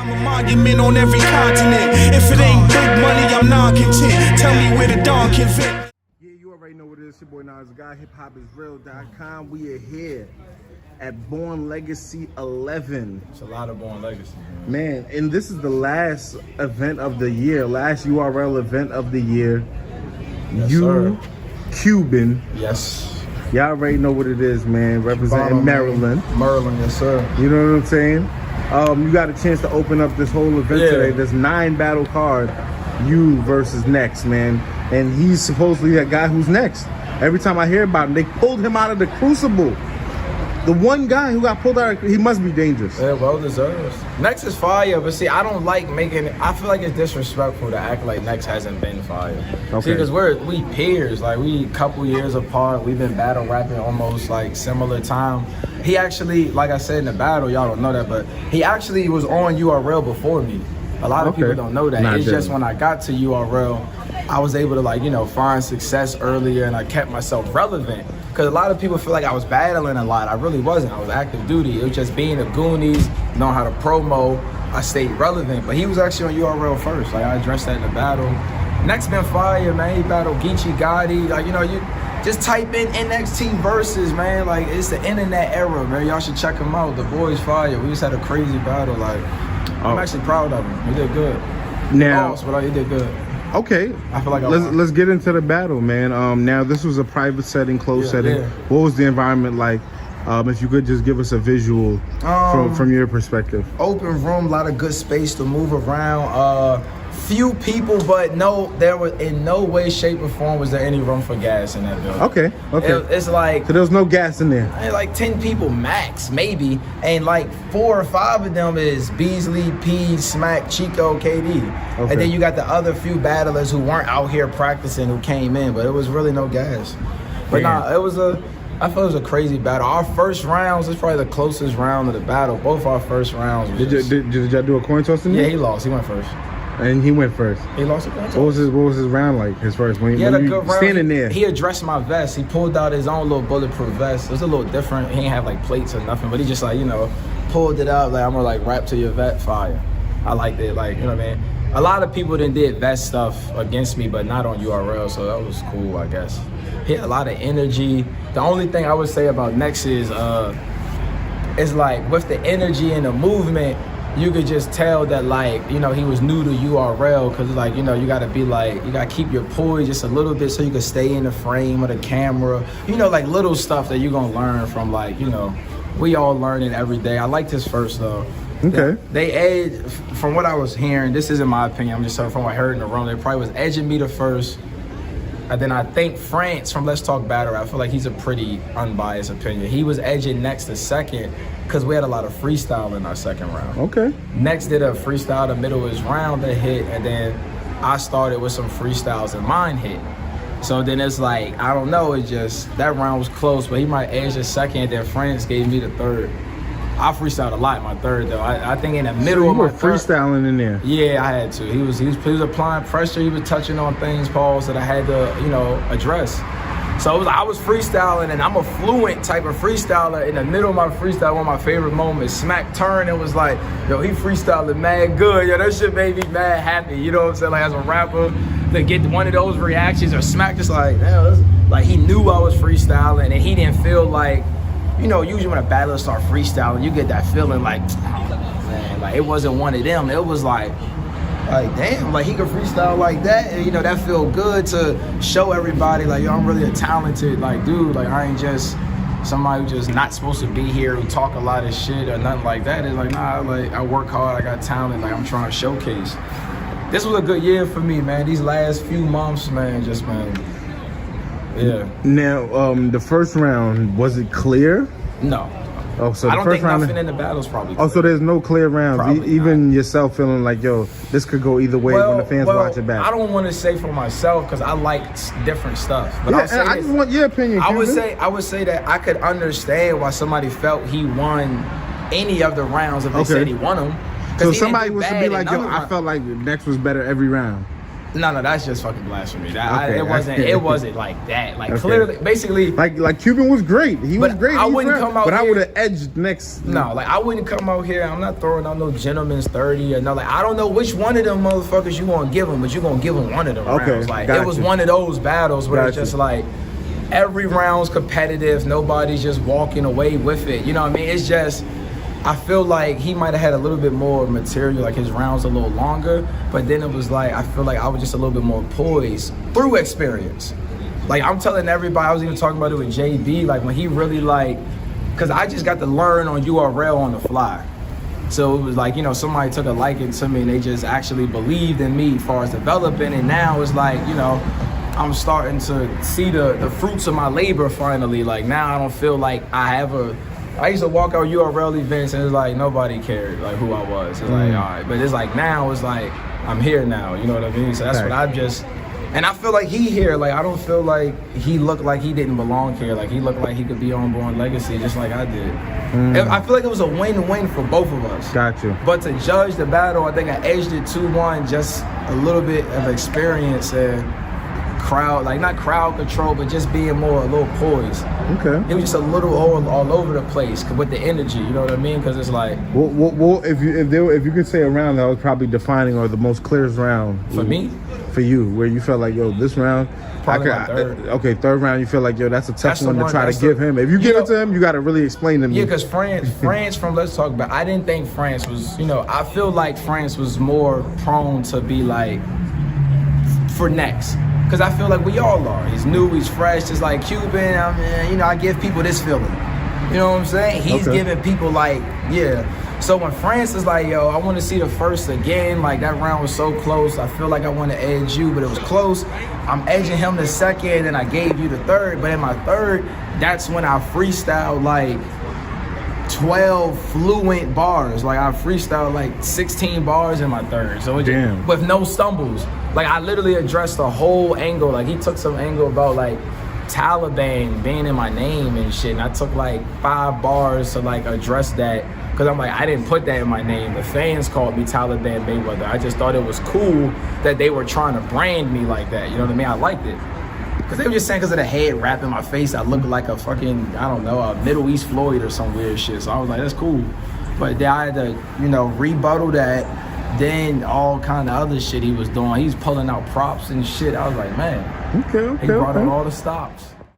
I'm a monument on every continent. If it ain't big money, I'm non-content. Tell me where the dawn can fit. Yeah, you already know what it is. Your boy Nas, the guy, hiphopisreal.com. We are here at Born Legacy 11. It's a lot of Born Legacy, man. And this is the last event of the year, last URL event of the year. Yes, you, Quban. Yes. Y'all already know what it is, man. Representing Maryland. Maryland, yes, sir. You know what I'm saying? You got a chance to open up this whole event today. There's 9 battle card. You versus Next, man. And he's supposedly a guy who's next. Every time I hear about him, they pulled him out of the Crucible. The one guy who got pulled out, he must be dangerous. Yeah, well deserved. Next is fire, but see, I don't like making it. I feel like it's disrespectful to act like Next hasn't been fire. Okay. See, because we peers, like we a couple years apart. We've been battle rapping almost like similar time. He actually, like I said in the battle, y'all don't know that, but he actually was on URL before me. A lot of people don't know that. It's just when I got to URL, I was able to, find success earlier, and I kept myself relevant. Because a lot of people feel like I was battling a lot. I really wasn't. I was active duty. It was just being a Goonies, knowing how to promo. I stayed relevant. But he was actually on URL first. Like, I addressed that in the battle. Next been fire, man. He battled Geechee Gotti. Like, you just type in NXT versus, man. Like, it's the internet era, man. Y'all should check him out. The boy's fire. We just had a crazy battle. Like, I'm actually proud of him. He did good. Now, lost, but he did good. Okay, I feel like let's get into the battle, man. Now this was a private setting, closed setting. Yeah. What was the environment like? If you could just give us a visual from your perspective. Open room, a lot of good space to move around. Few people, but there was in no way, shape, or form was there any room for gas in that building. Okay. It's like, so there was no gas in there. Like 10 people max, maybe, and like 4 or 5 of them is Beasley, P, Smack, Chico, KD, and then you got the other few battlers who weren't out here practicing who came in, but it was really no gas. But I feel it was a crazy battle. Our first rounds is probably the closest round of the battle. Both our first rounds. Did y'all do a coin toss in there? Yeah, he lost. He went first. And he went first. He lost a coin toss. What was his round like? His first when you standing there. He addressed my vest. He pulled out his own little bulletproof vest. It was a little different. He didn't have like plates or nothing, but he just pulled it out like, I'm gonna rap to your vet fire. I liked it, you know what I mean? A lot of people did vest stuff against me, but not on URL, so that was cool, I guess. He had a lot of energy. The only thing I would say about Next is with the energy and the movement, you could just tell that he was new to URL, because you gotta be you gotta keep your poise just a little bit so you can stay in the frame of the camera. Little stuff that you're gonna learn from we all learning every day. I liked his first though. Okay. They from what I was hearing, this isn't my opinion, I'm just saying from what I heard in the room, they probably was edging me the first. And then I think France from Let's Talk Battle, I feel like he's a pretty unbiased opinion. He was edging Next the second because we had a lot of freestyle in our second round. Okay. Next did a freestyle the middle of his round that hit, and then I started with some freestyles and mine hit. So then it's I don't know, it just, that round was close, but he might edge the second, and then France gave me the third. I freestyled a lot in my third though. I think in the middle of my freestyling in there. Yeah, I had to. He was applying pressure. He was touching on things, Pauls, that I had to address. So I was freestyling, and I'm a fluent type of freestyler. In the middle of my freestyle, one of my favorite moments, Smack turned and was he freestyling mad good. That shit made me mad happy. You know what I'm saying? As a rapper, to get one of those reactions, or Smack just damn, he knew I was freestyling, and he didn't feel usually when a battler start freestyling, you get that feeling man, it wasn't one of them. It was damn, he could freestyle like that, and that feel good to show everybody yo, I'm really a talented dude. I ain't just somebody who just not supposed to be here, who talk a lot of shit or nothing like that. It's nah, I work hard, I got talent, I'm trying to showcase. This was a good year for me, man. These last few months, man, yeah. Now, the first round, was it clear? No. Oh, so I don't think nothing in the battle's probably clear. Oh, so there's no clear rounds. Even yourself feeling yo, this could go either way when the fans watch it back. I don't want to say for myself because I like different stuff. But I just want your opinion. I would say that I could understand why somebody felt he won any of the rounds if they said he won them. So somebody was to be yo, I felt like Next was better every round. No, that's just fucking blasphemy. Okay. It wasn't like that. Like clearly, basically, like Quban was great. He was great. I wouldn't come out. But here, I would have edged next. No, like I wouldn't come out here. I'm not throwing out no gentleman's 30 or no. Like I don't know which one of them motherfuckers you gonna give him, but you gonna give him one of them rounds. Like it was one of those battles where it's just like every round's competitive. Nobody's just walking away with it. You know what I mean? It's just. I feel like he might have had a little bit more material, like his rounds a little longer, but then it was like, I feel like I was just a little bit more poised through experience. Like I'm telling everybody, I was even talking about it with JB, like when he really like, cause I just got to learn on URL on the fly. So it was like, you know, somebody took a liking to me and they just actually believed in me as far as developing, and now it's like, you know, I'm starting to see the fruits of my labor finally. Like now I don't feel like I used to walk out URL events and it's like nobody cared like who I was. It's like, all right, but it's like now it's like I'm here now, you know what I mean? So that's what I've just, and I feel like he here, like I don't feel like he looked like he didn't belong here. Like he looked like he could be on Born Legacy just like I did. I feel like it was a win-win for both of us. Got you. But to judge the battle, I think I edged it 2-1, just a little bit of experience and crowd, like not crowd control, but just being a little poised. Okay. It was just a little all over the place with the energy, you know what I mean? Because it's like, well, if you could say a round that was probably defining or the most clearest round for me, for you, where you felt like, yo, this round, probably my third. Okay, third round, you feel like, yo, that's a tough one to try to give him. If you give it to him, you got to really explain to me. Yeah, because France from Let's Talk About, I didn't think France was, you know, I feel like France was more prone to be like for next. Because I feel like we all are. He's new, he's fresh, just like Quban. I mean, you know, I give people this feeling. You know what I'm saying? He's giving people like, yeah. So when France is like, yo, I want to see the first again, like that round was so close. I feel like I want to edge you, but it was close. I'm edging him the second, and I gave you the third. But in my third, that's when I freestyled like 12 fluent bars. Like I freestyled like 16 bars in my third. So it just, with no stumbles. Like I literally addressed the whole angle. Like he took some angle about like Taliban being in my name and shit. And I took like 5 bars to like address that. Cause I'm like, I didn't put that in my name. The fans called me Taliban Mayweather. I just thought it was cool that they were trying to brand me like that. You know what I mean? I liked it. Cause they were just saying cause of the head wrap in my face, I looked like a fucking, I don't know, a Middle East Floyd or some weird shit. So I was like, that's cool. But then I had to, you know, rebuttal that. Then all kind of other shit he was doing. He's pulling out props and shit. I was like, man. Okay. He brought out all the stops.